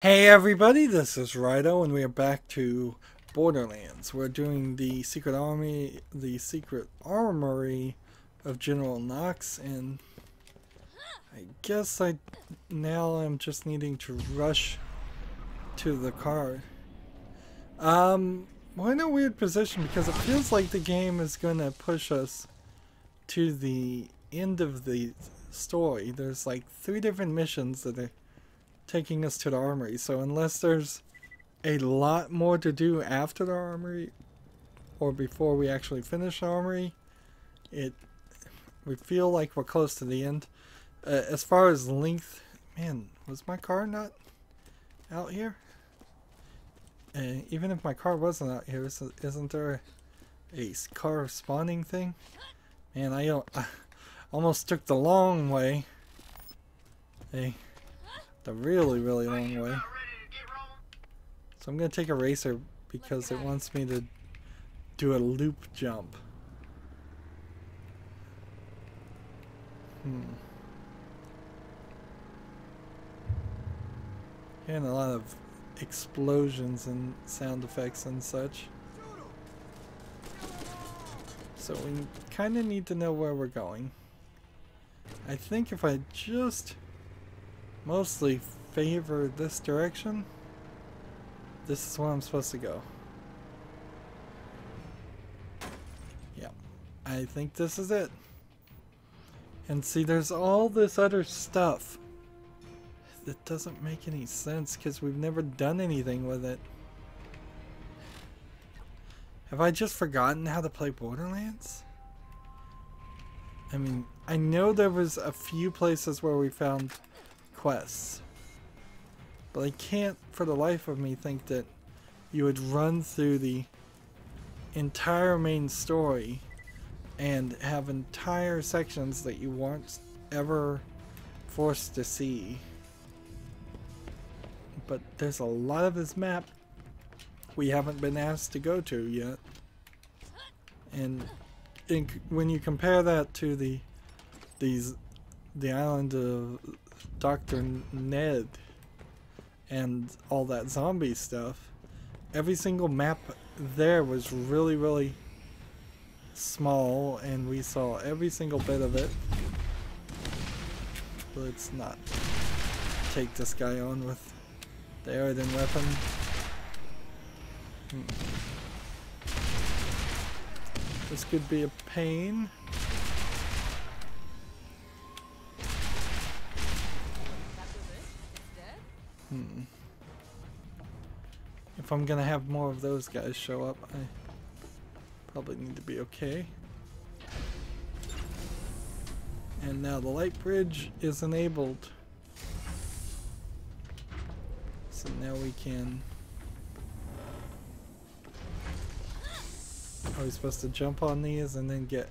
Hey everybody, this is Rydo and we are back to Borderlands. We're doing the secret armory of General Knox, and I guess now I'm just needing to rush to the car. We're in a weird position because it feels like the game is gonna push us to the end of the story. There's like 3 different missions that are taking us to the armory, so unless there's a lot more to do after the armory or before we actually finish the armory, we feel like we're close to the end. As far as length, man, was my car not out here? Even if my car wasn't out here, isn't there a car spawning thing? Man, I almost took the long way. The really long way. So I'm going to take a racer because it wants me to do a loop jump. Hearing a lot of explosions and sound effects and such. So we kind of need to know where we're going. I think if I just mostly favor this direction, this is where I'm supposed to go. Yeah, I think this is it. And see, there's all this other stuff that doesn't make any sense because we've never done anything with it. Have I just forgotten how to play Borderlands? I mean, I know there was a few places where we found quests, but I can't for the life of me think that you would run through the entire main story and have entire sections that you weren't ever forced to see. But there's a lot of this map we haven't been asked to go to yet, and when you compare that to the island of Dr. Ned and all that zombie stuff, every single map there was really small, and we saw every single bit of it. Let's not take this guy on with the Aridin weapon. This could be a pain. If I'm gonna have more of those guys show up, I probably need to be okay. And now the light bridge is enabled. So now we can... Are we supposed to jump on these and then get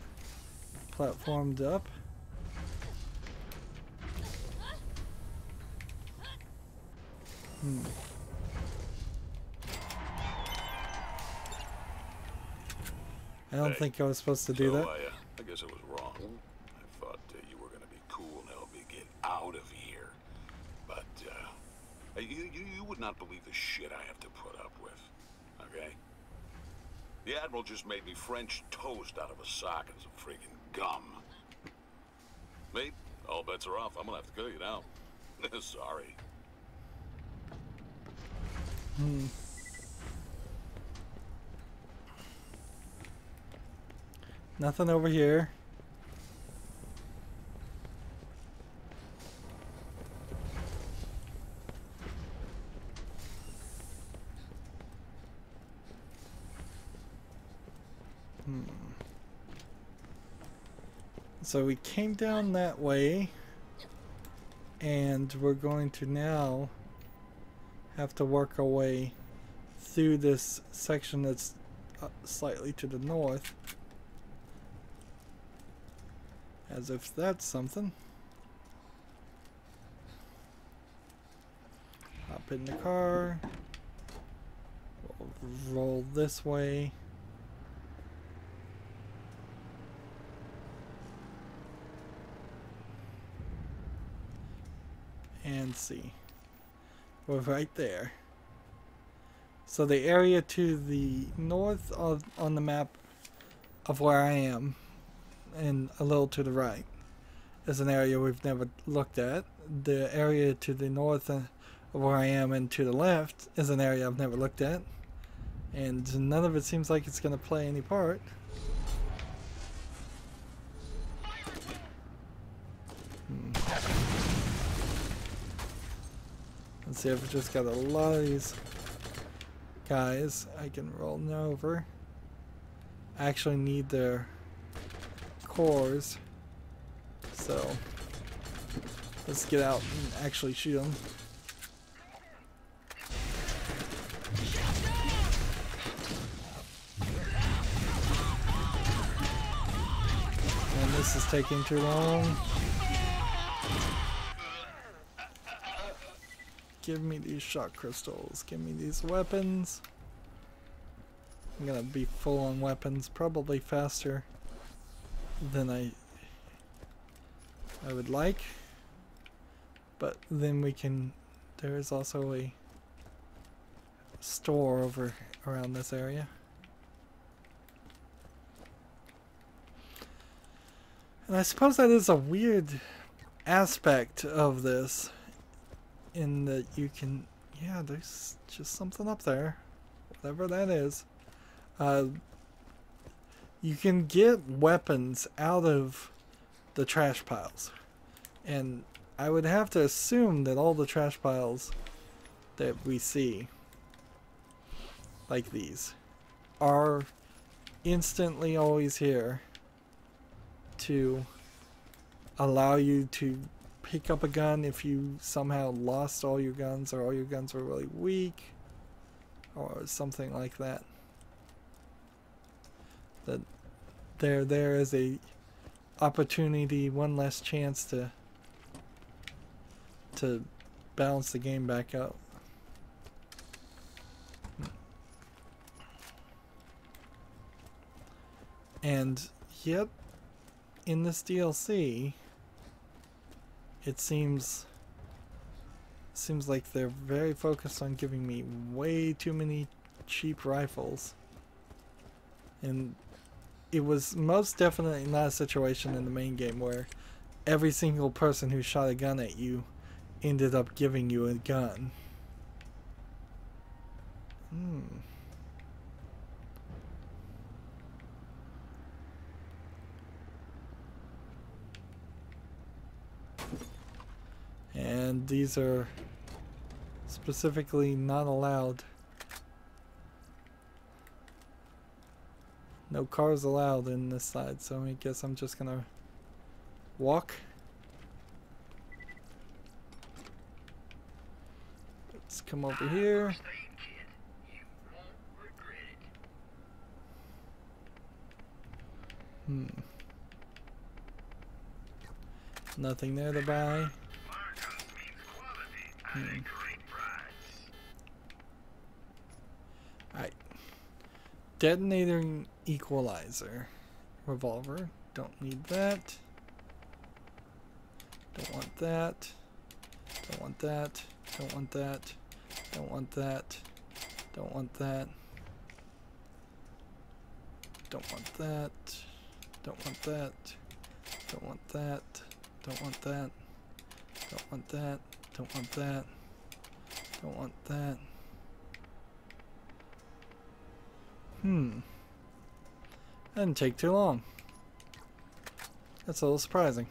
platformed up? I don't think I was supposed to do that. I guess I was wrong. I thought you were going to be cool and help me get out of here. But you would not believe the shit I have to put up with. Okay? The Admiral just made me French toast out of a sock and some freaking gum. Mate, all bets are off. I'm going to have to kill you now. Sorry. Nothing over here. So we came down that way, and we're going to now have to work our way through this section that's slightly to the north. As if that's something. Hop in the car. We'll roll this way. And see. We're right there. So the area to the north of on the map of where I am, and a little to the right, is an area we've never looked at. The area to the north of where I am and to the left is an area I've never looked at. And none of it seems like it's going to play any part. Let's see if we just got a lot of these guys I can roll over. I actually need their cores. So let's get out and actually shoot them. And this is taking too long. Give me these shock crystals. Give me these weapons. I'm gonna be full on weapons, probably faster than I would like. But then we can, there is also a store over around this area. And I suppose that is a weird aspect of this, in that you can, yeah, there's just something up there, whatever that is. You can get weapons out of the trash piles, and I would have to assume that all the trash piles that we see, like these, are instantly always here to allow you to pick up a gun if you somehow lost all your guns, or all your guns were really weak, or something like that. That there is a opportunity, one less chance to balance the game back up. And yet, in this DLC, it seems like they're very focused on giving me way too many cheap rifles. And it was most definitely not a situation in the main game where every single person who shot a gun at you ended up giving you a gun. And these are specifically not allowed. No cars allowed in this side, so I guess I'm just gonna walk. Let's come over here. Nothing there to buy. Alright. Detonating equalizer. Revolver. Don't need that. Don't want that. Don't want that. Don't want that. Don't want that. Don't want that. Don't want that. Don't want that. Don't want that. Don't want that. Don't want that. Don't want that. Don't want that. That didn't take too long. That's a little surprising.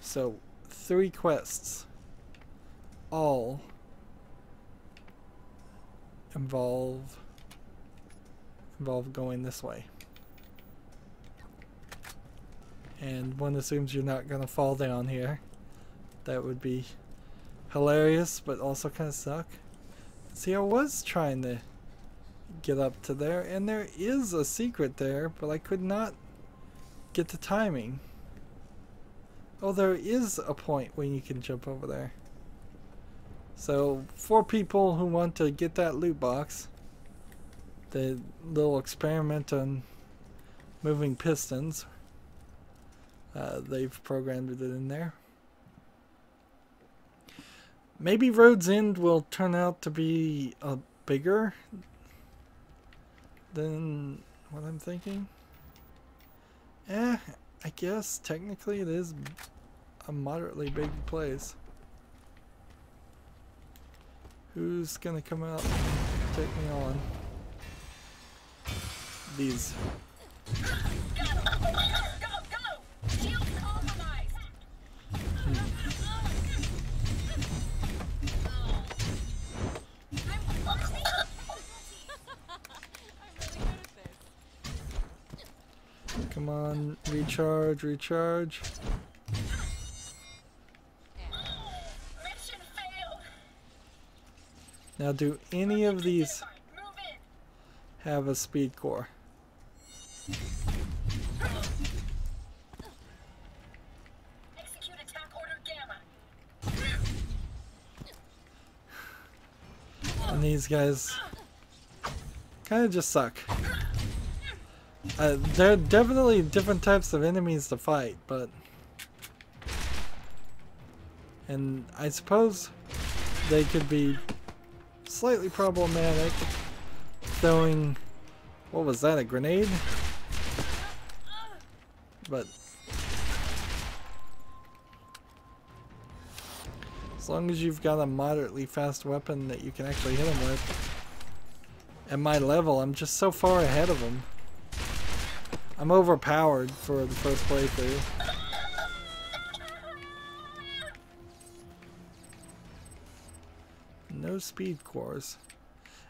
So, 3 quests. All involve going this way. And one assumes you're not gonna fall down here. That would be hilarious, but also kind of suck. See, I was trying to get up to there, and there is a secret there, but I could not get the timing. Oh, there is a point when you can jump over there. So, for people who want to get that loot box, the little experiment on moving pistons, they've programmed it in there. Maybe Road's End will turn out to be bigger than what I'm thinking. I guess technically it is a moderately big place. Who's gonna come out and take me on? These. Come on, recharge, recharge. Now, do any of these have a speed core? Execute attack order Gamma. And these guys kind of just suck. There are definitely different types of enemies to fight, but... And I suppose they could be slightly problematic. Throwing... What was that, a grenade? But... As long as you've got a moderately fast weapon that you can actually hit them with. At my level, I'm just so far ahead of them. I'm overpowered for the first playthrough. No speed cores.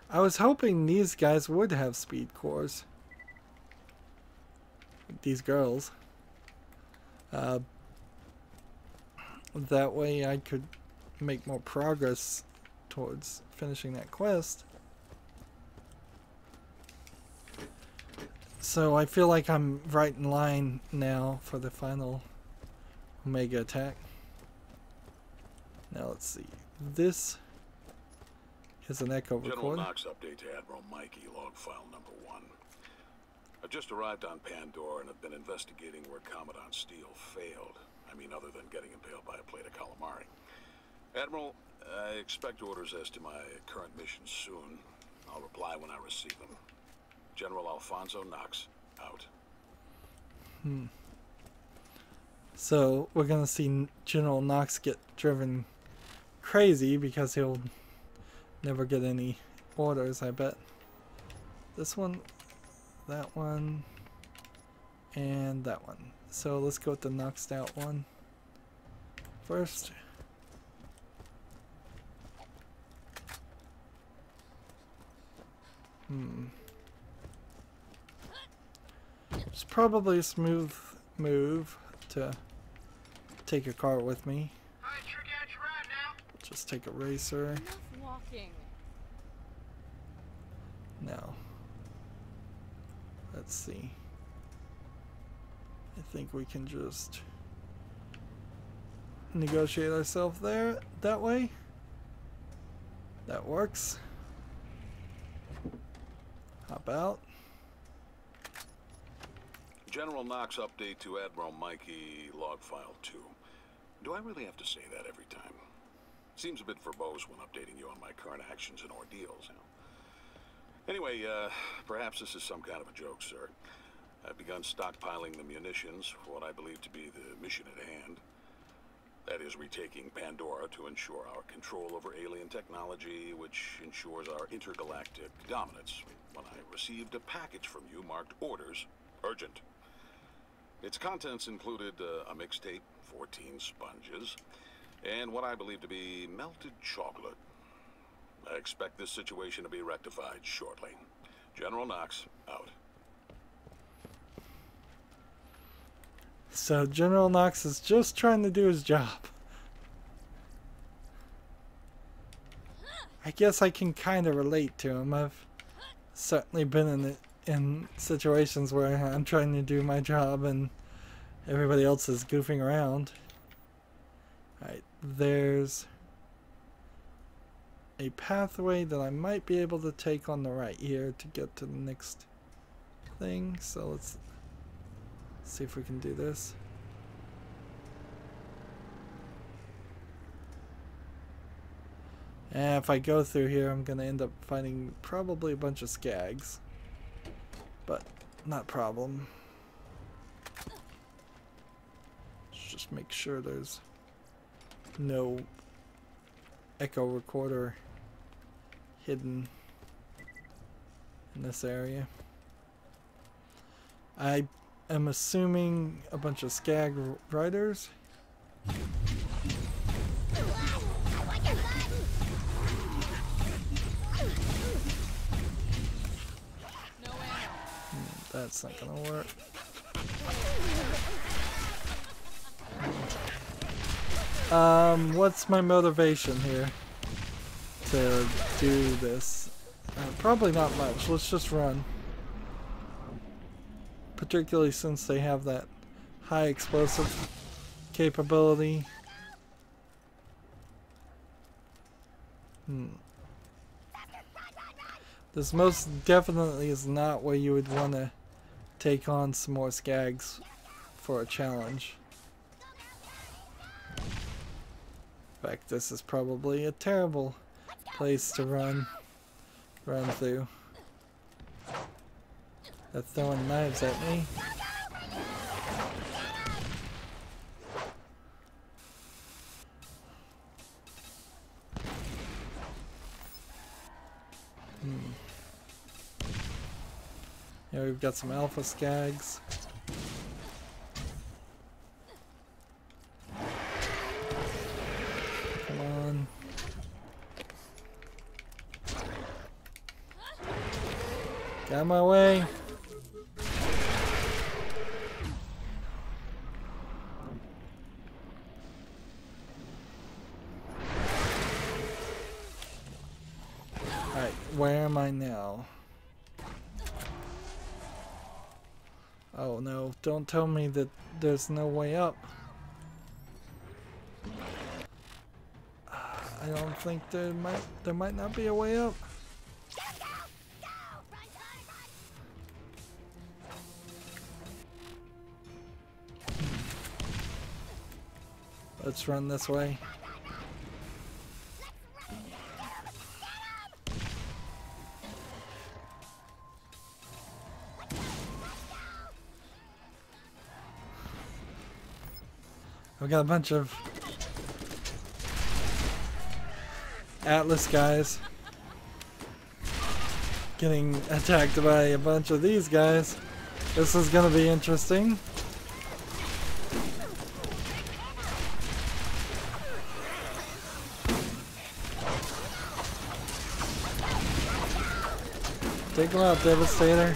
I was hoping these guys would have speed cores. These girls. That way I could make more progress towards finishing that quest. So I feel like I'm right in line now for the final Omega attack. Now let's see. This is an echo General recorder. Knox update to Admiral Mikey, log file number 1. I've just arrived on Pandora and have been investigating where Commandant Steele failed. I mean, other than getting impaled by a plate of calamari. Admiral, I expect orders as to my current mission soon. I'll reply when I receive them. General Alfonso Knox, out. So we're gonna see General Knox get driven crazy because he'll never get any orders, I bet. This one, that one, and that one. So let's go with the knocked out one first. It's probably a smooth move to take a car with me. Just take a racer. Enough walking. Now, let's see. I think we can just negotiate ourselves there, that way. That works. Hop out. General Knox update to Admiral Mikey, log file 2. Do I really have to say that every time? Seems a bit verbose when updating you on my current actions and ordeals. Anyway, perhaps this is some kind of a joke, sir. I've begun stockpiling the munitions for what I believe to be the mission at hand. That is, retaking Pandora to ensure our control over alien technology, which ensures our intergalactic dominance. When I received a package from you marked orders, urgent. Its contents included a mixtape, 14 sponges, and what I believe to be melted chocolate. I expect this situation to be rectified shortly. General Knox, out. So General Knox is just trying to do his job. I guess I can kind of relate to him. I've certainly been in situations where I'm trying to do my job and everybody else is goofing around. Alright, there's a pathway that I might be able to take on the right here to get to the next thing. So let's see if we can do this. And if I go through here, I'm gonna end up finding probably a bunch of skags. But not a problem. Let's just make sure there's no echo recorder hidden in this area. I am assuming a bunch of skag riders. That's not gonna work. What's my motivation here to do this? Probably not much. Let's just run. Particularly since they have that high explosive capability. This most definitely is not where you would want to take on some more skags for a challenge. In fact, this is probably a terrible place to run through. They're throwing knives at me. Yeah, we've got some alpha skags. Come on. Get out of my way. Alright, where am I now? Oh no, don't tell me that there's no way up. I don't think there might not be a way up. Let's run this way. We got a bunch of Atlas guys getting attacked by a bunch of these guys. This is gonna be interesting. Take him out, Devastator.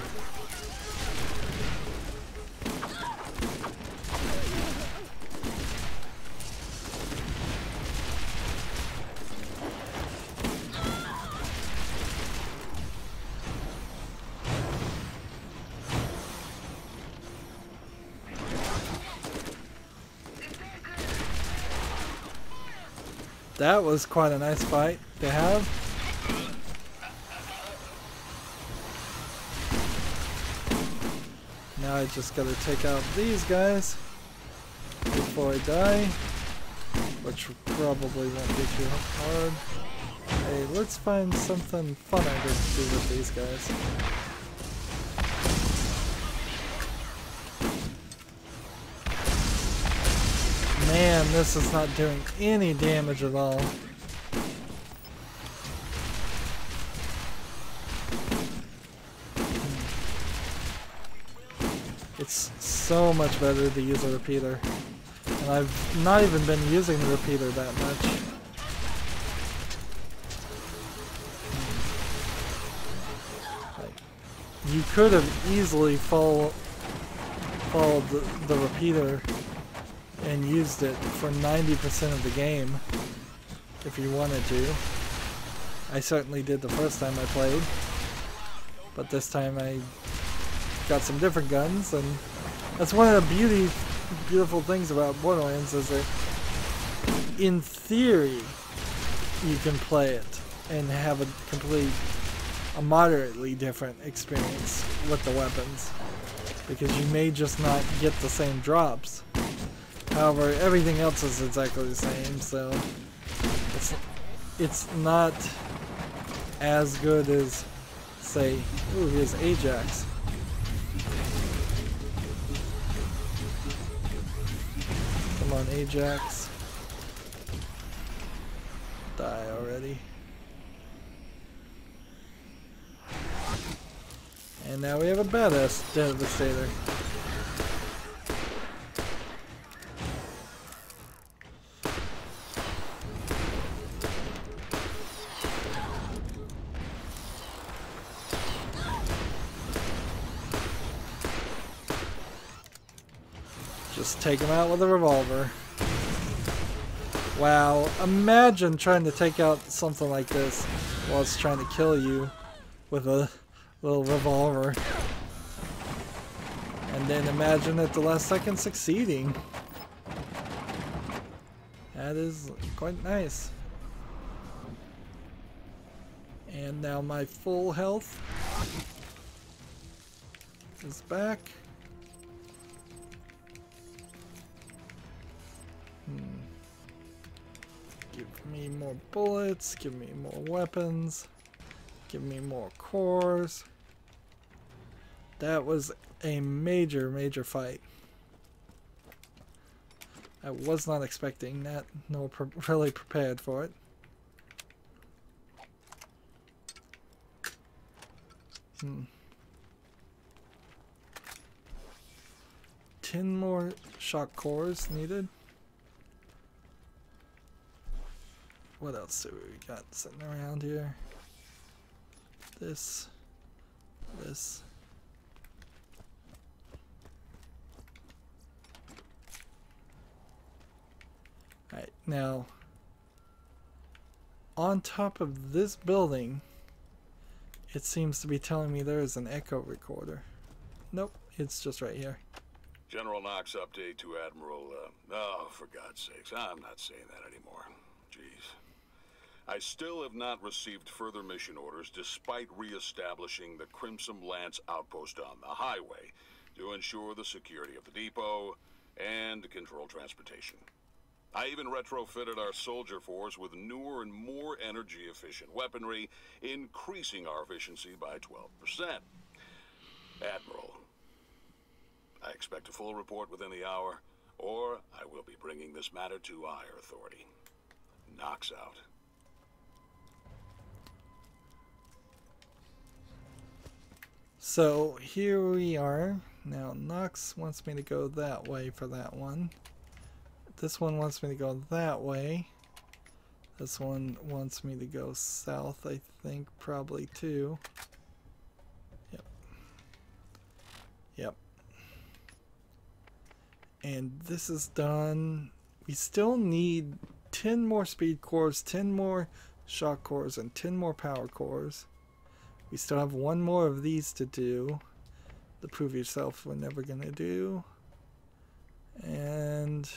That was quite a nice fight to have. Now I just gotta take out these guys before I die, which probably won't be too hard. Hey, let's find something fun I can do with these guys. Man, this is not doing any damage at all. It's so much better to use a repeater. And I've not even been using the repeater that much. You could have easily followed the repeater and used it for 90% of the game if you wanted to. I certainly did the first time I played, but this time I got some different guns, and that's one of the beautiful things about Borderlands is that in theory you can play it and have a moderately different experience with the weapons, because you may just not get the same drops. However, everything else is exactly the same, so it's not as good as, say, ooh, here's Ajax. Come on, Ajax. Die already. And now we have a badass Devastator. Just take him out with a revolver. Wow, imagine trying to take out something like this while it's trying to kill you with a little revolver. And then imagine at the last second succeeding. That is quite nice. And now my full health is back. Give me more bullets, give me more weapons, give me more cores. That was a major, major fight. I was not expecting that, nor really prepared for it. 10 more shock cores needed. What else do we got sitting around here? This. Alright, now on top of this building, it seems to be telling me there is an echo recorder. Nope, it's just right here. General Knox update to Admiral, oh, for God's sakes, I'm not saying that anymore. Jeez. I still have not received further mission orders despite re-establishing the Crimson Lance outpost on the highway to ensure the security of the depot and control transportation. I even retrofitted our soldier force with newer and more energy-efficient weaponry, increasing our efficiency by 12%. Admiral, I expect a full report within the hour, or I will be bringing this matter to higher authority. Knox out. So here we are. Now Knox wants me to go that way for that one. This one wants me to go that way. This one wants me to go south, I think, probably too. Yep. Yep. And this is done. We still need 10 more speed cores, 10 more shock cores, and 10 more power cores. We still have one more of these to do. The prove yourself we're never gonna do. And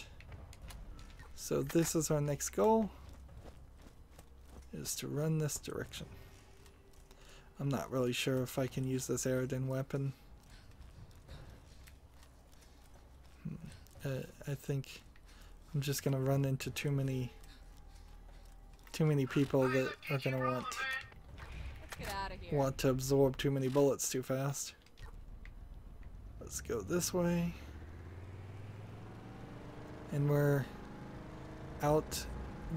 so this is our next goal, is to run this direction. I'm not really sure if I can use this Aerodin weapon. I think I'm just gonna run into too many people that are gonna want to absorb too many bullets too fast. Let's go this way. And we're out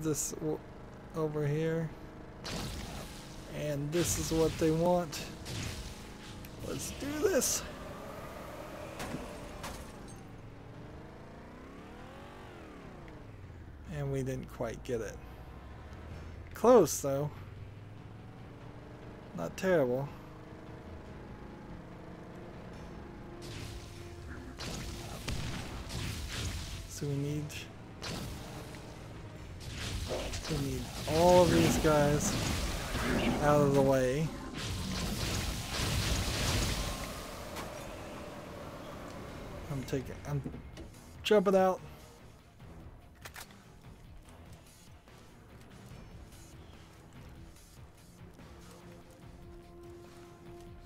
this over here. And this is what they want. Let's do this. And we didn't quite get it. Close though. Not terrible. So we need all of these guys out of the way. I'm jumping out.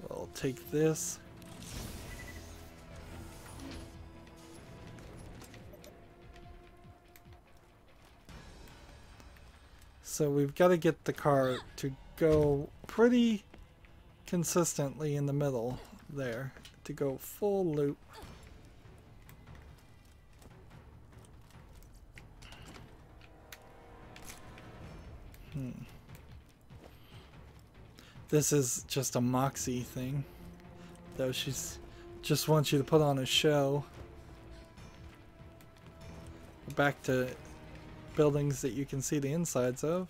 We'll take this. So we've got to get the car to go pretty consistently in the middle there, to go full loop. This is just a Moxie thing, though. She's just wants you to put on a show. Back to buildings that you can see the insides of.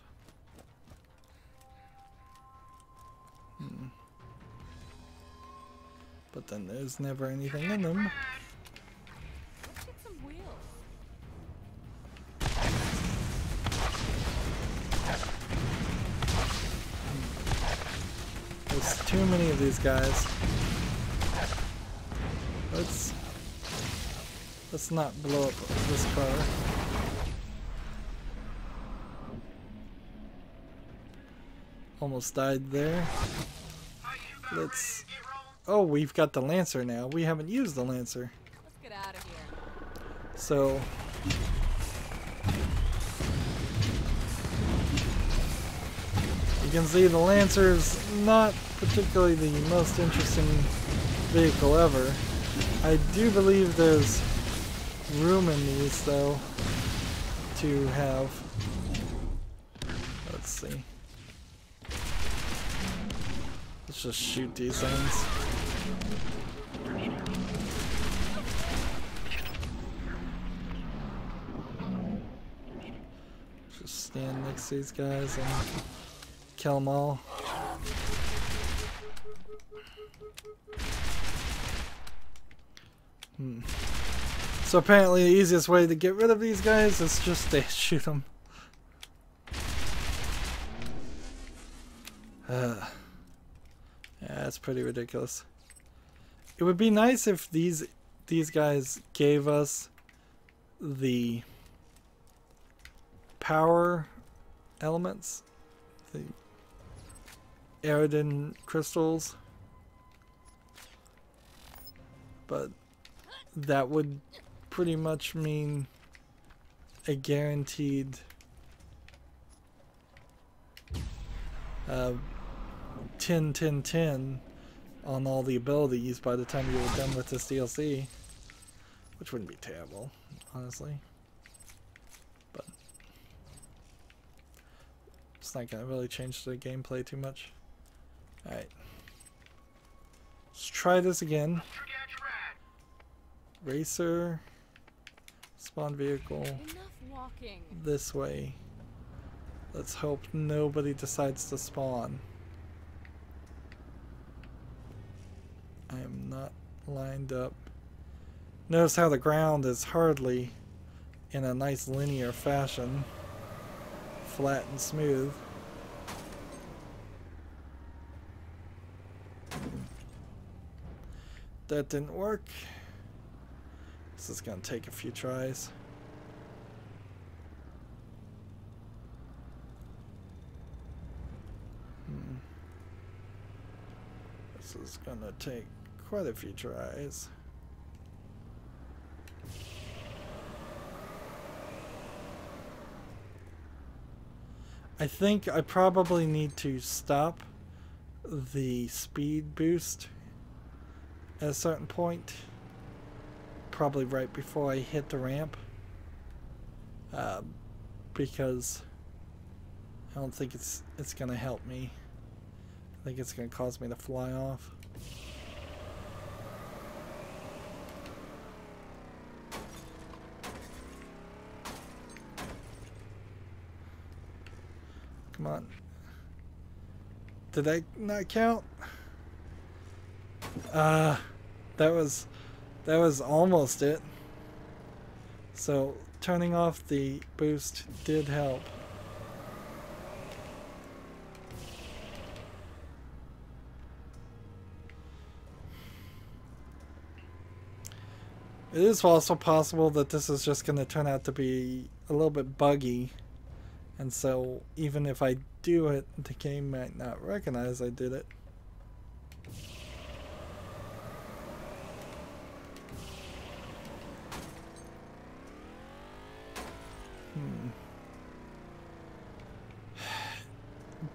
But then there's never anything in them. Let's get some wheels. There's too many of these guys. Let's not blow up this car. Almost died there. Let's... Oh, we've got the Lancer now. We haven't used the Lancer. Let's get out of here. So... you can see the Lancer's not particularly the most interesting vehicle ever. I do believe there's room in these, though, to have... Let's see. Let's just shoot these things. Just stand next to these guys and kill them all. So apparently the easiest way to get rid of these guys is just to shoot them. Yeah, that's pretty ridiculous. It would be nice if these guys gave us the power elements, the Aridin crystals, but that would pretty much mean a guaranteed 10-10-10 on all the abilities by the time you were done with this DLC, which wouldn't be terrible, honestly, but it's not gonna really change the gameplay too much. Alright, let's try this again. Racer, spawn vehicle, Enough walking. this way. Let's hope nobody decides to spawn. I am not lined up. Notice how the ground is hardly in a nice linear fashion, flat and smooth. That didn't work. This is going to take a few tries. This is going to take quite a few tries. I think I probably need to stop the speed boost at a certain point. Probably right before I hit the ramp, because I don't think it's gonna help me. I think it's gonna cause me to fly off. Come on. Did that not count? That was almost it. So turning off the boost did help. It is also possible that this is just going to turn out to be a little bit buggy, and so even if I do it, the game might not recognize I did it.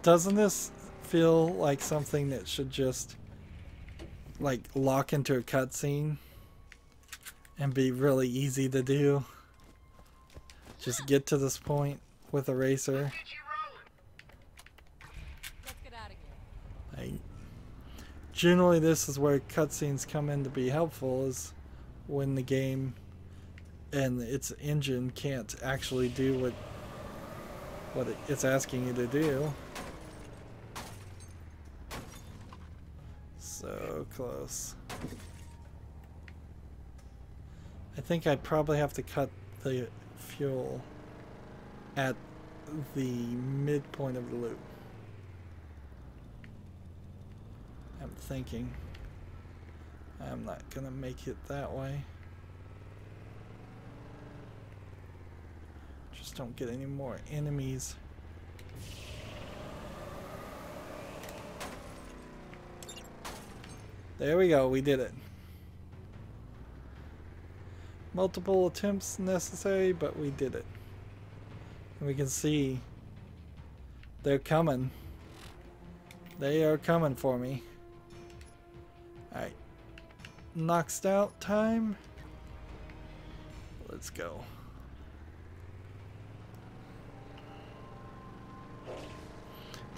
Doesn't this feel like something that should just like lock into a cutscene and be really easy to do? Just get to this point with a racer. Let's get out of here. Like, generally this is where cutscenes come in to be helpful, is when the game and its engine can't actually do what it's asking you to do. So close. I think I probably have to cut the fuel at the midpoint of the loop. I'm thinking I'm not gonna make it that way. Just don't get any more enemies. There we go, we did it. Multiple attempts necessary, but we did it. And we can see they're coming. They are coming for me. Alright. Knocked out time. Let's go.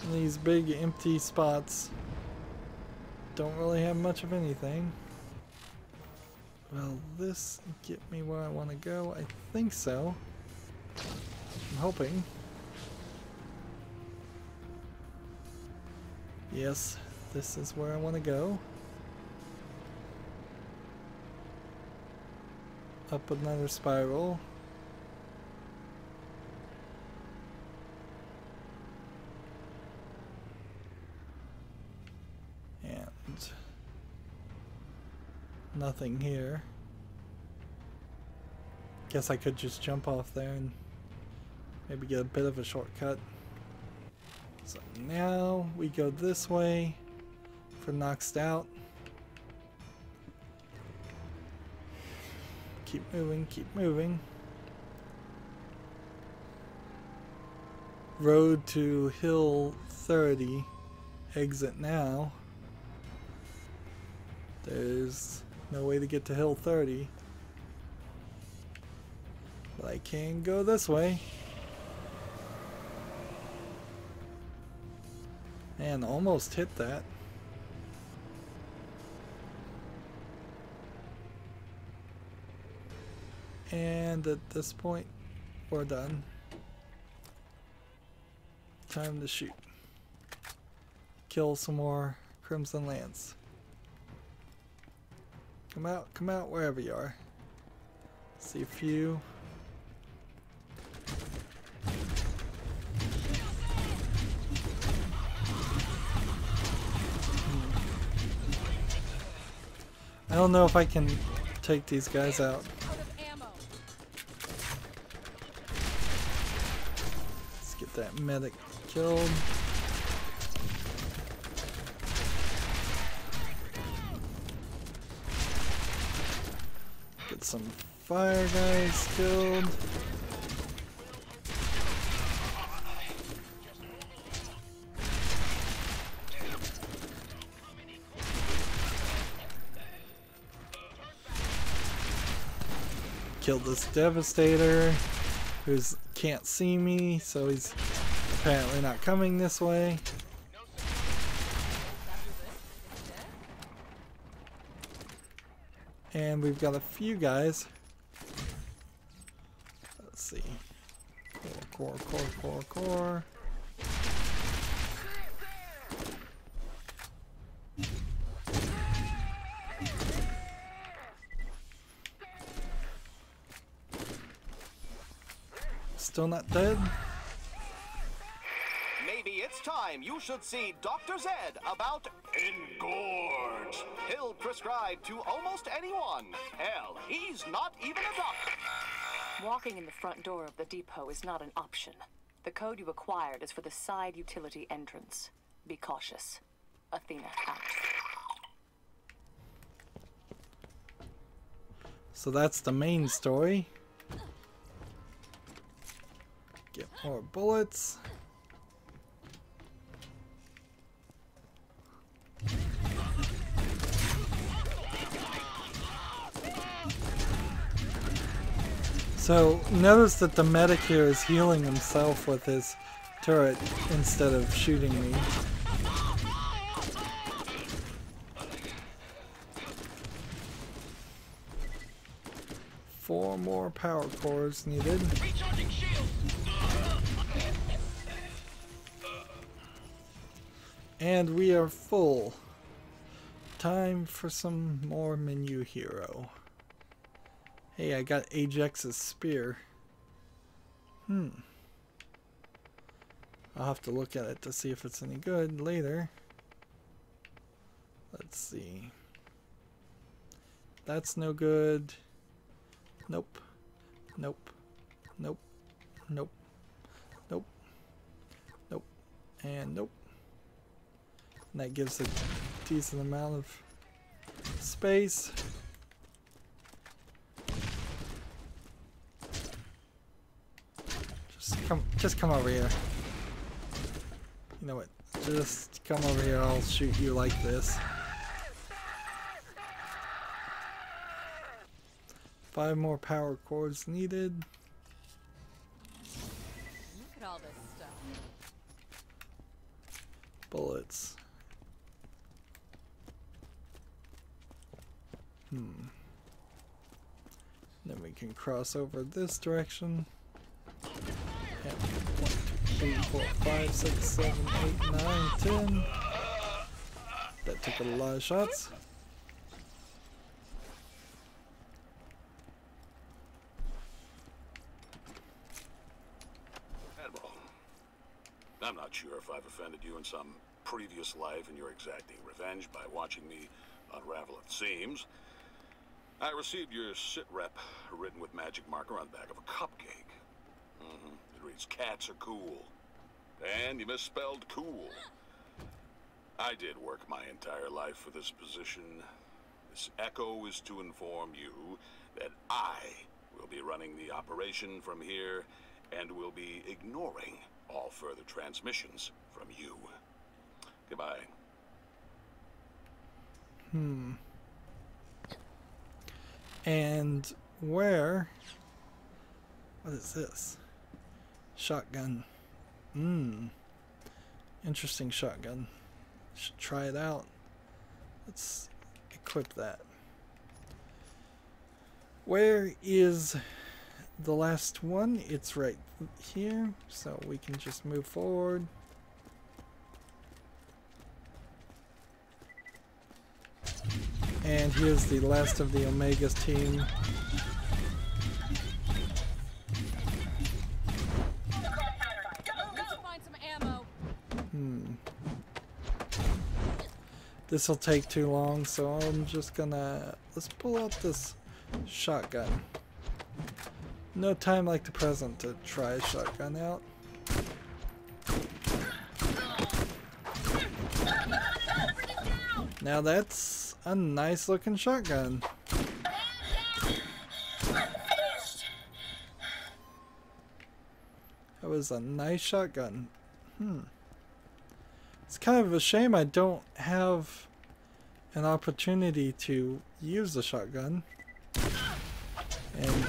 And these big empty spots don't really have much of anything. Will this get me where I want to go? I think so. I'm hoping. Yes, this is where I want to go. Up another spiral. And nothing here. Guess I could just jump off there and maybe get a bit of a shortcut. So now we go this way for knocked out. Keep moving, keep moving. Road to Hill 30. Exit now. There's no way to get to Hill 30. But I can go this way. And almost hit that. And at this point, we're done. Time to shoot. Kill some more Crimson Lance. Come out wherever you are. See a few. I don't know if I can take these guys out. Let's get that medic killed. Get some fire guys killed. Killed this Devastator, who can't see me, so he's apparently not coming this way. And we've got a few guys. Let's see. Core. Still not dead? Maybe it's time you should see Dr. Zed about engorge. He'll prescribe to almost anyone. Hell, he's not even a doctor. Walking in the front door of the depot is not an option. The code you acquired is for the side utility entrance. Be cautious. Athena out. So that's the main story. Get more bullets. So notice that the medic here is healing himself with his turret instead of shooting me. Four more power cores needed. And we are full. Time for some more menu hero. Hey, I got Ajax's spear. I'll have to look at it to see if it's any good later. Let's see. That's no good. Nope. Nope. Nope. Nope. Nope. Nope. And nope. And that gives a decent amount of space. Just come over here. You know what? Just come over here, I'll shoot you like this. 5 more power cores needed. Look at all this stuff. Bullets. Then we can cross over this direction. And 1, 2, 3, 4, 5, 6, 7, 8, 9, 10. That took a lot of shots. Admiral, I'm not sure if I've offended you in some previous life and you're exacting revenge by watching me unravel at the seams. I received your sit rep written with magic marker on the back of a cupcake. It reads, "Cats are cool." And you misspelled cool. I did work my entire life for this position. This echo is to inform you that I will be running the operation from here and will be ignoring all further transmissions from you. Goodbye. And where? What is this? Shotgun. Interesting shotgun. Should try it out. Let's equip that. Where is the last one? It's right here, so we can just move forward. And here's the last of the Omega's team. Let's find some ammo. This will take too long, so I'm just gonna... Let's pull out this shotgun. No time like the present to try a shotgun out. Now that's a nice looking shotgun. That was a nice shotgun. It's kind of a shame I don't have an opportunity to use the shotgun. And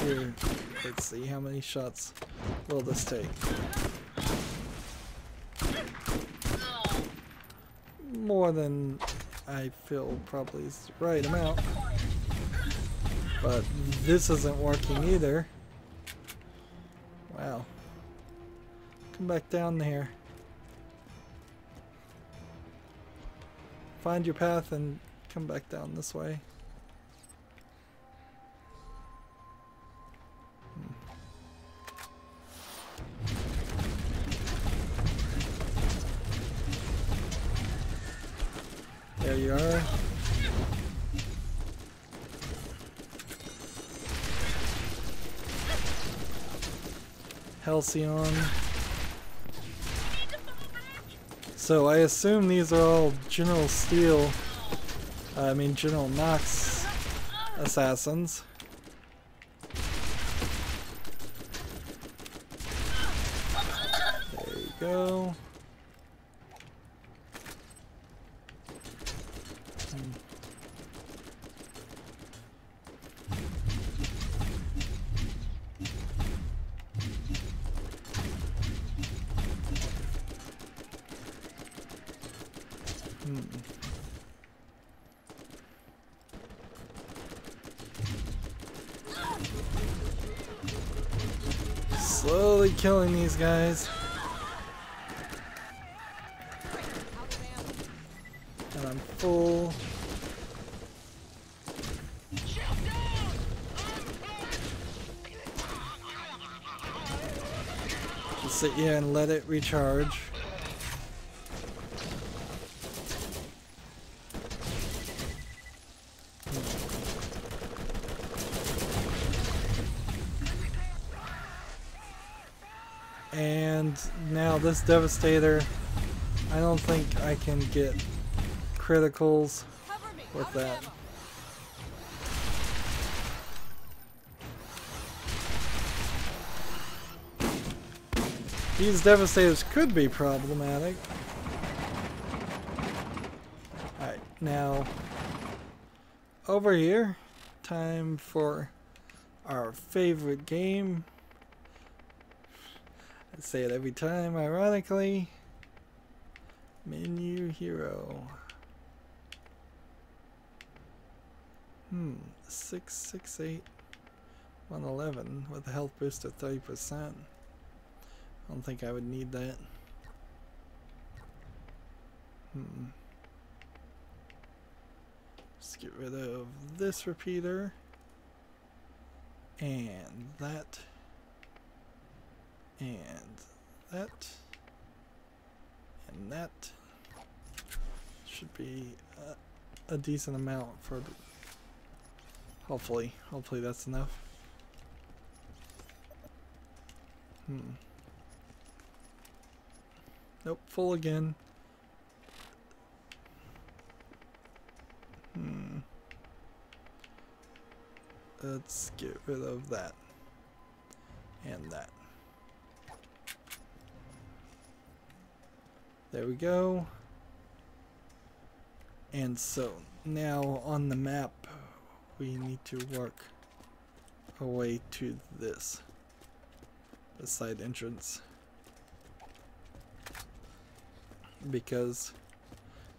here, let's see how many shots will this take. More than I feel probably is the right amount. But this isn't working either. Wow. Come back down here. Find your path and come back down this way. There you are. Halcyon. So I assume these are all General Steel, General Knox assassins. There you go. Slowly killing these guys. And I'm full. Just sit here and let it recharge. And now this Devastator, I don't think I can get criticals with that. These Devastators could be problematic. Alright, now over here, time for our favorite game. I say it every time, ironically. Menu Hero. 668 111 with a health boost of 30%. I don't think I would need that. Let's get rid of this repeater and that. And that, and that should be a decent amount for the, hopefully that's enough. Nope, full again. Let's get rid of that and that. There we go. And so now on the map we need to work our way to this, the side entrance, because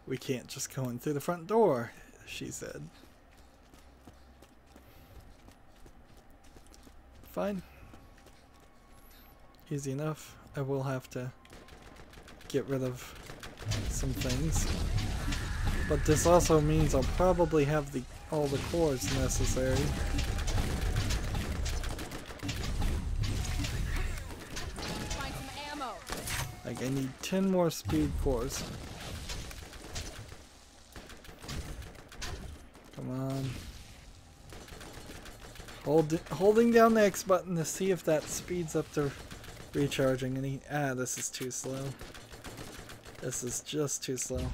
we can't just go in through the front door, she said. Fine. Easy enough. I will have to get rid of some things, but this also means I'll probably have all the cores necessary. Find some ammo. Like I need 10 more speed cores. Come on. Holding down the X button to see if that speeds up the recharging. And this is too slow. This is just too slow.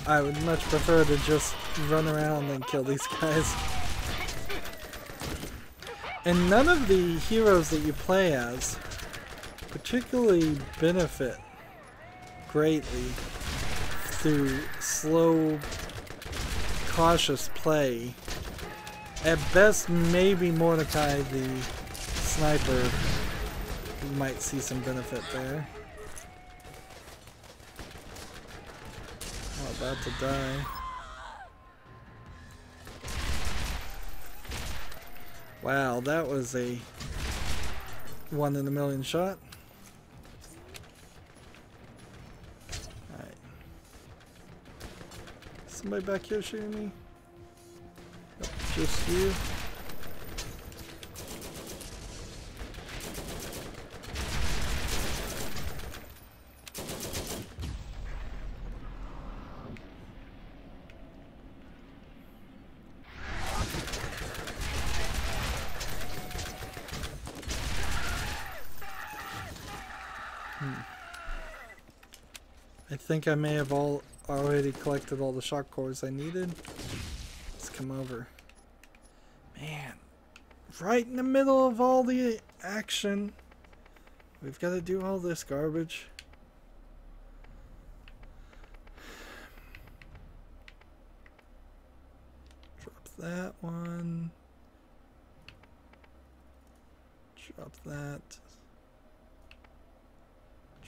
I would much prefer to just run around and kill these guys. And none of the heroes that you play as particularly benefit greatly through slow, cautious play. At best, maybe Mordecai the sniper, you might see some benefit there. Oh, about to die. Wow, that was a 1 in a million shot. Alright. Somebody back here shooting me? Nope, just you. I think I may have already collected all the shock cores I needed. Let's come over. Man, right in the middle of all the action, we've got to do all this garbage. Drop that one. Drop that.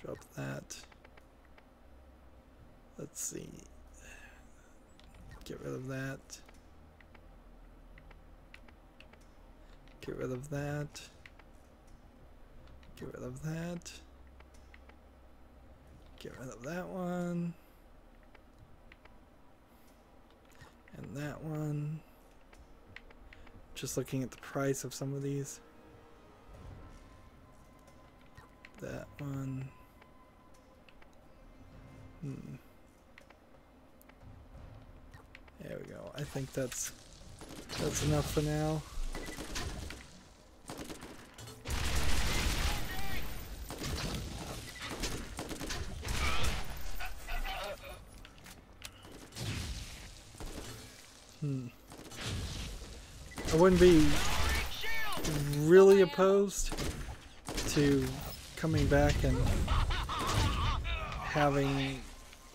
Drop that. Let's see. Get rid of that. Get rid of that. Get rid of that. Get rid of that one. And that one. Just looking at the price of some of these. That one. There we go. I think that's enough for now. I wouldn't be really opposed to coming back and having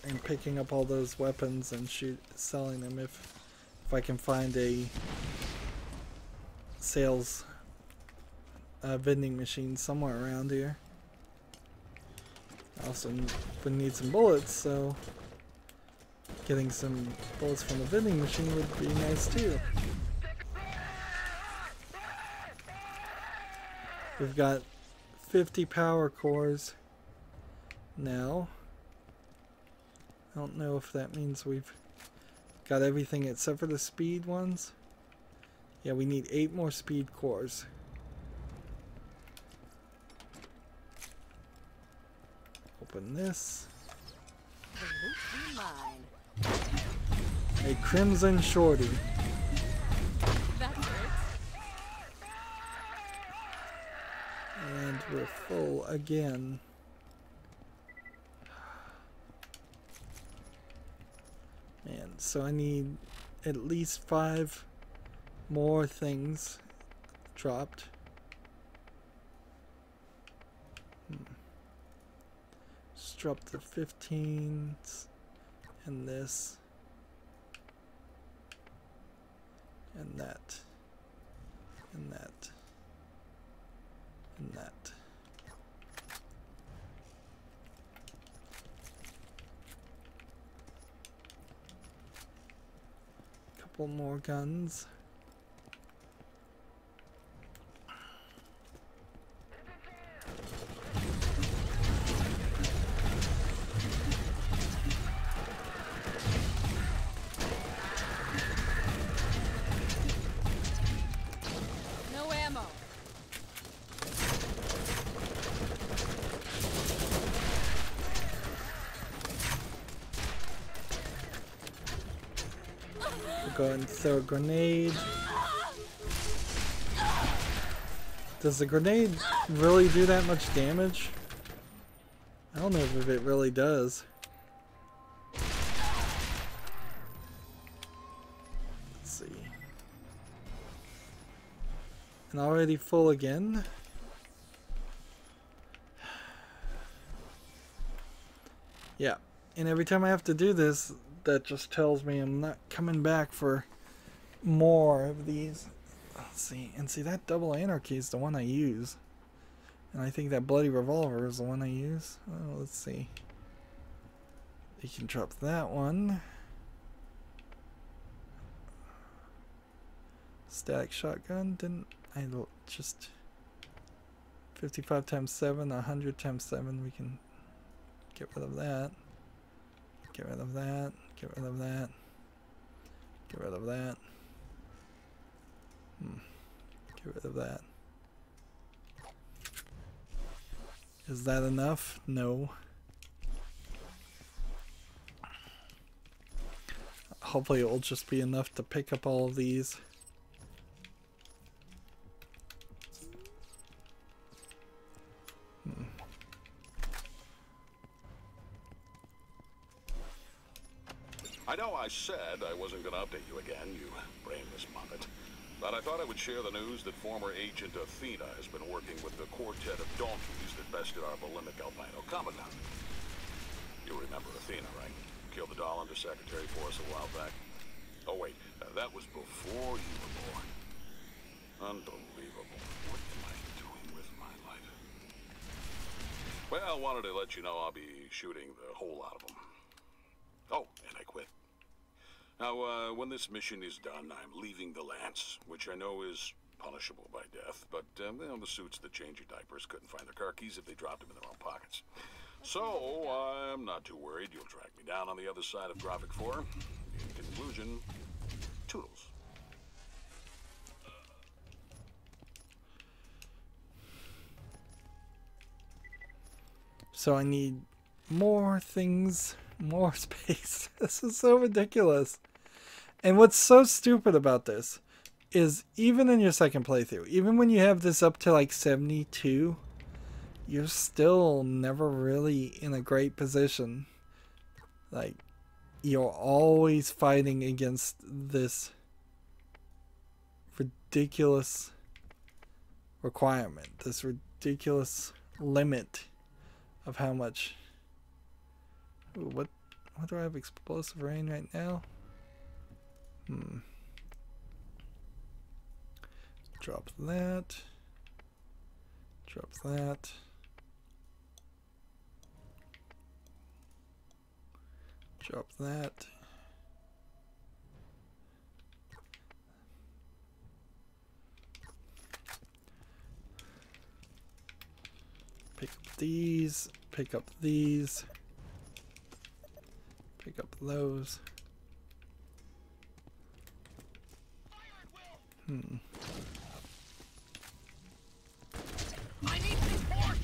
and picking up all those weapons and selling them if I can find a sales vending machine somewhere around here. I also would need some bullets, so getting some bullets from the vending machine would be nice too. We've got 50 power cores now. I don't know if that means we've got everything except for the speed ones. Yeah, we need 8 more speed cores. Open this. A crimson shorty. And we're full again. Man, so I need at least 5 more things dropped. Just drop the 15s and this and that and that and that. Couple more guns. No ammo. We'll go and throw a grenade. Does the grenade really do that much damage? I don't know if it really does. Let's see. And already full again. Yeah, and every time I have to do this, that just tells me I'm not coming back for more of these. Let's see, and see that double anarchy is the one I use. And I think that bloody revolver is the one I use. Oh, let's see. You can drop that one. Static shotgun, didn't I just 55 times 7, 100 times 7, we can get rid of that. Get rid of that, get rid of that. Get rid of that. Get rid of that. Is that enough? No. Hopefully it will just be enough to pick up all of these. I know I said I wasn't going to update you again, you brainless muppet. But I thought I would share the news that former Agent Athena has been working with the quartet of donkeys that bested our bulimic albino commandant. You remember Athena, right? Killed the doll under Secretary for us a while back. Oh wait, that was before you were born. Unbelievable. What am I doing with my life? Well, wanted to let you know I'll be shooting the whole lot of them. Oh, and I quit. Now, when this mission is done, I'm leaving the Lance, which I know is punishable by death, but well, the suits that change your diapers couldn't find their car keys if they dropped them in their own pockets. So, I'm not too worried you'll track me down on the other side of Graphic 4. In conclusion, toodles. So I need more things, more space. This is so ridiculous. And what's so stupid about this is even in your second playthrough, even when you have this up to like 72, you're still never really in a great position. Like, you're always fighting against this ridiculous requirement, this ridiculous limit of how much. Ooh, what do I have? Explosive rain right now? Drop that. Drop that. Drop that. Pick up these. Pick up these. Pick up those. I need support!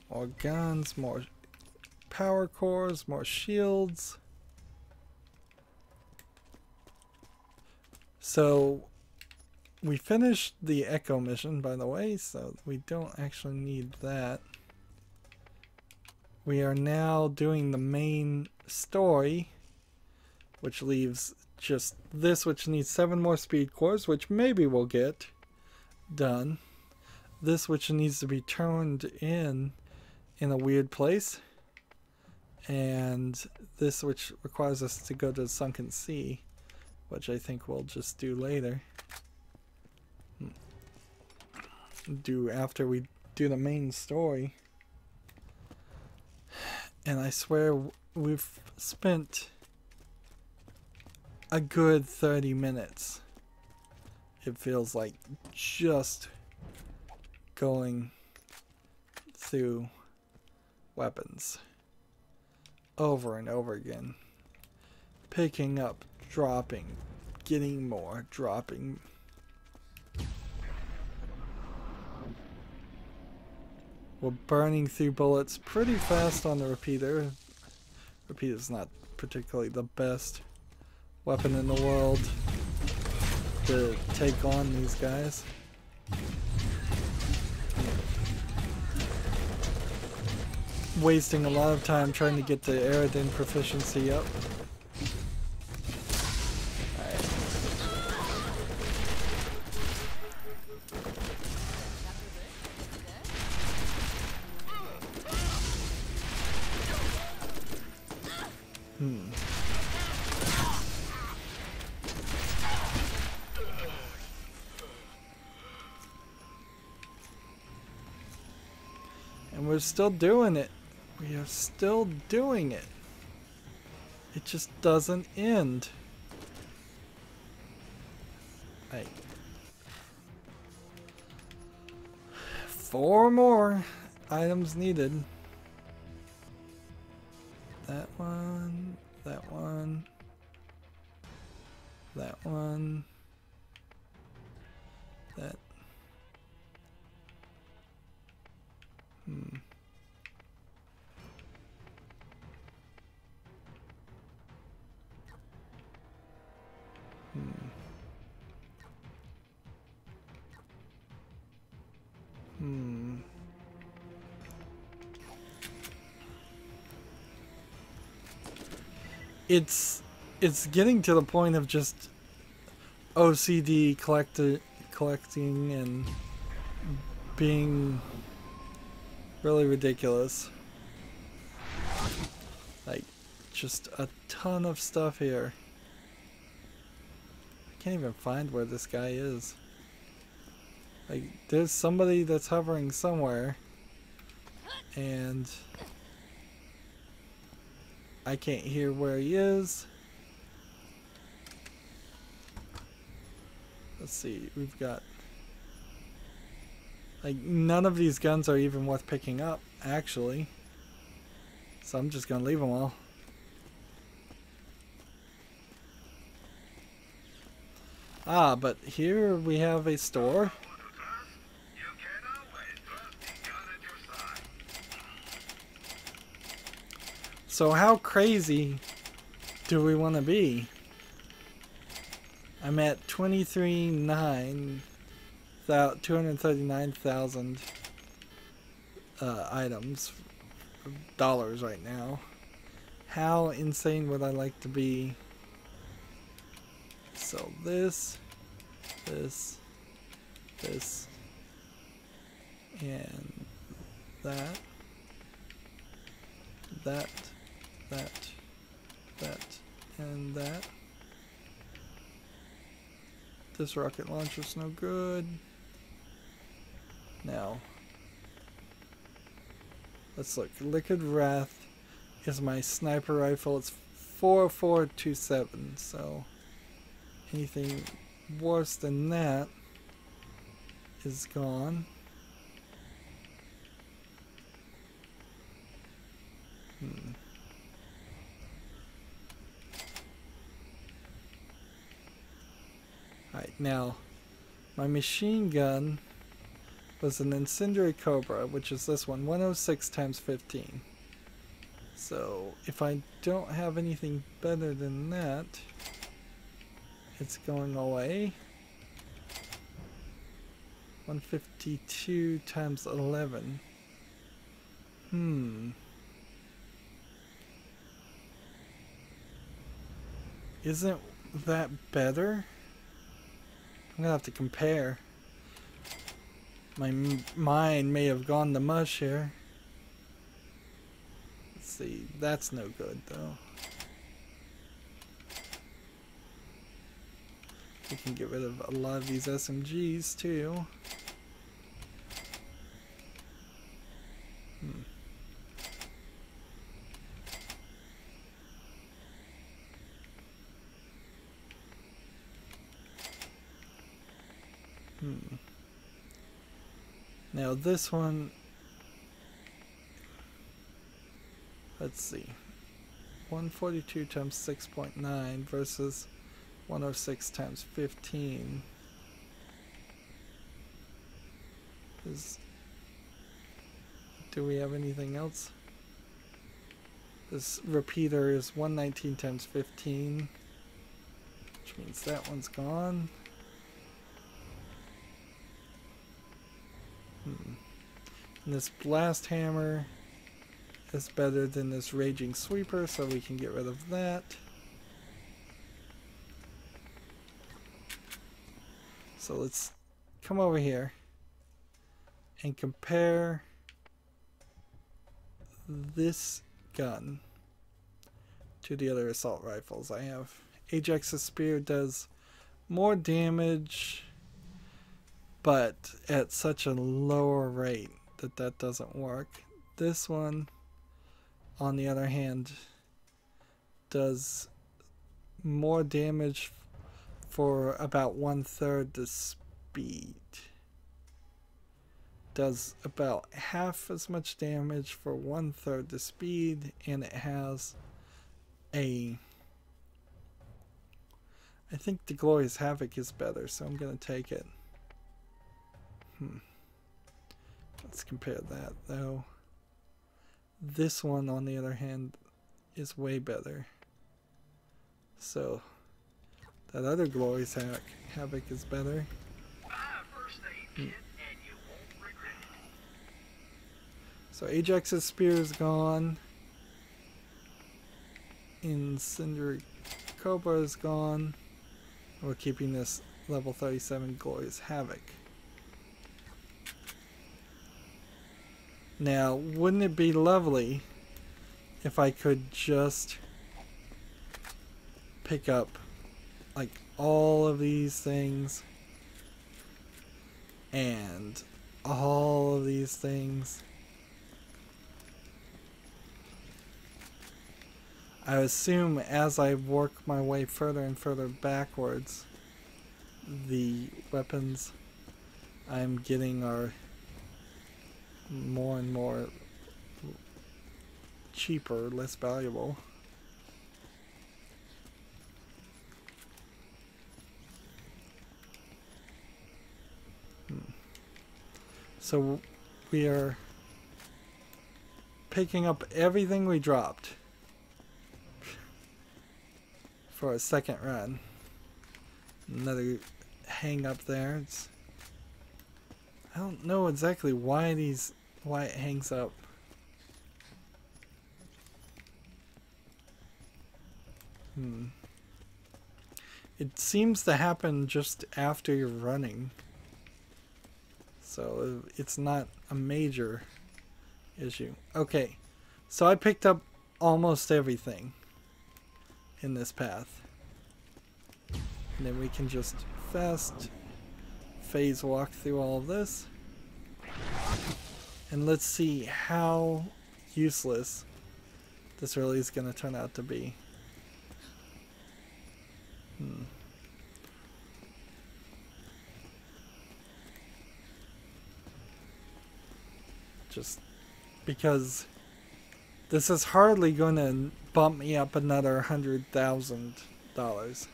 More guns, more power cores, more shields. So we finished the Echo mission, by the way, so we don't actually need that. We are now doing the main story, which leaves just this, which needs 7 more speed cores, which maybe we'll get done. This, which needs to be turned in a weird place. And this, which requires us to go to the sunken sea, which I think we'll just do later. Do after we do the main story. And I swear we've spent a good 30 minutes. It feels like just going through weapons over and over again. Picking up, dropping, getting more, dropping. We're burning through bullets pretty fast on the repeater. Repeater's not particularly the best weapon in the world to take on these guys. Wasting a lot of time trying to get the Aerodin proficiency up. And we're still doing it. We are still doing it. It just doesn't end. Right. 4 more items needed. That one, that one, that one, that. It's getting to the point of just OCD collecting and being really ridiculous. Like, just a ton of stuff here. I can't even find where this guy is. Like, there's somebody that's hovering somewhere, and I can't hear where he is. Let's see, we've got, like, none of these guns are even worth picking up, actually. So I'm just gonna leave them all. Ah, but here we have a store. So how crazy do we want to be? I'm at 239,000 items, dollars right now. How insane would I like to be? So this, and that, and that. This rocket launcher's no good. Now, let's look. Liquid Wrath is my sniper rifle. It's 4427, so anything worse than that is gone. Alright, now, my machine gun was an incendiary cobra, which is this one, 106 times 15. So, if I don't have anything better than that, it's going away. 152 times 11. Isn't that better? I'm gonna have to compare. My mind may have gone to mush here. Let's see, that's no good though. We can get rid of a lot of these SMGs too. Now this one, let's see, 142 times 6.9 versus 106 times 15 do we have anything else? This repeater is 119 times 15, which means that one's gone. And this blast hammer is better than this raging sweeper, so we can get rid of that. So let's come over here and compare this gun to the other assault rifles I have. Ajax's spear does more damage, but at such a lower rate that doesn't work. This one, on the other hand, does more damage for about 1/3 the speed. Does about half as much damage for 1/3 the speed, and it has a... I think the Glorious Havoc is better, so I'm gonna take it. Let's compare that though. This one, on the other hand, is way better. So that other Glorious Havoc is better. So Ajax's spear is gone. Incendiary Cobra is gone. We're keeping this level 37 Glorious Havoc. Now, wouldn't it be lovely if I could just pick up like all of these things and all of these things? I assume as I work my way further and further backwards, the weapons I'm getting are more and more cheaper, less valuable. So we are picking up everything we dropped for a second run. Another hang up there. I don't know exactly why it hangs up. It seems to happen just after you're running. So it's not a major issue. Okay, so I picked up almost everything in this path. And then we can just fast phase walk through all of this. And let's see how useless this really is going to turn out to be. Just because this is hardly going to bump me up another $100,000.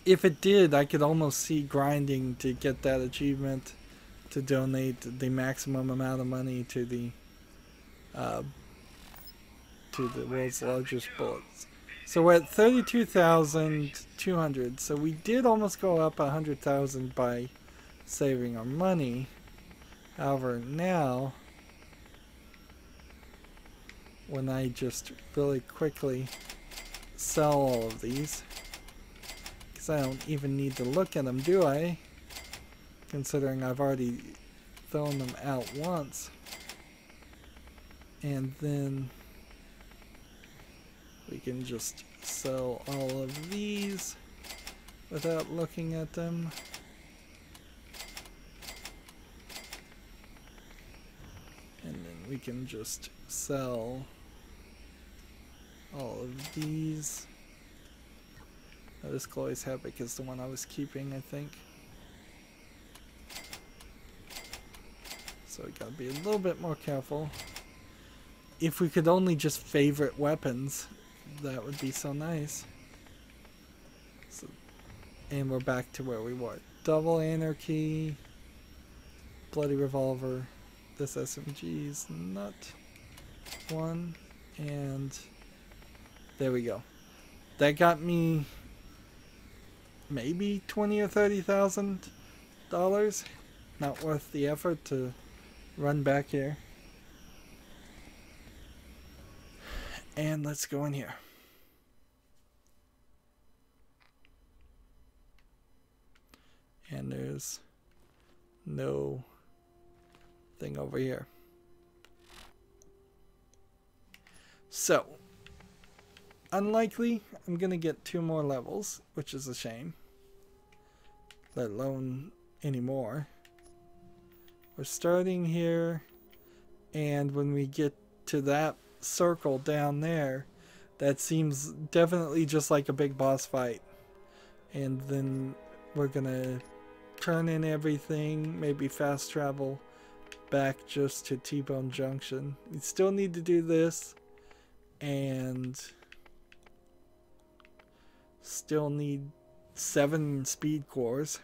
If it did, I could almost see grinding to get that achievement to donate the maximum amount of money to the world's largest bullets. So we're at 32,200. So we did almost go up 100,000 by saving our money. However, now when I just really quickly sell all of these, because I don't even need to look at them, do I? Considering I've already thrown them out once. And then we can just sell all of these without looking at them. And then we can just sell all of these. Now, this Chloe's Havoc is the one I was keeping, I think. So we gotta be a little bit more careful. If we could only just favorite weapons, that would be so nice. So, and we're back to where we were. Double Anarchy, Bloody Revolver, this SMG's not one, and there we go. That got me maybe $20,000 or $30,000. Not worth the effort to run back here. And let's go in here. And there's no thing over here. So, unlikely I'm gonna get 2 more levels, which is a shame. Let alone any more. We're starting here, and when we get to that circle down there, that seems definitely just like a big boss fight. And then we're gonna turn in everything, maybe fast travel back just to T-Bone Junction. We still need to do this, and still need 7 speed cores.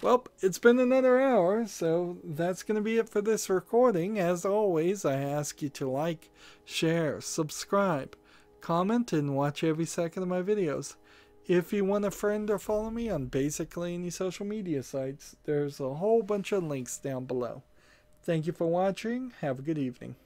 Well, it's been another hour, so that's going to be it for this recording. As always, I ask you to like, share, subscribe, comment, and watch every second of my videos. If you want a friend or follow me on basically any social media sites, there's a whole bunch of links down below. Thank you for watching. Have a good evening.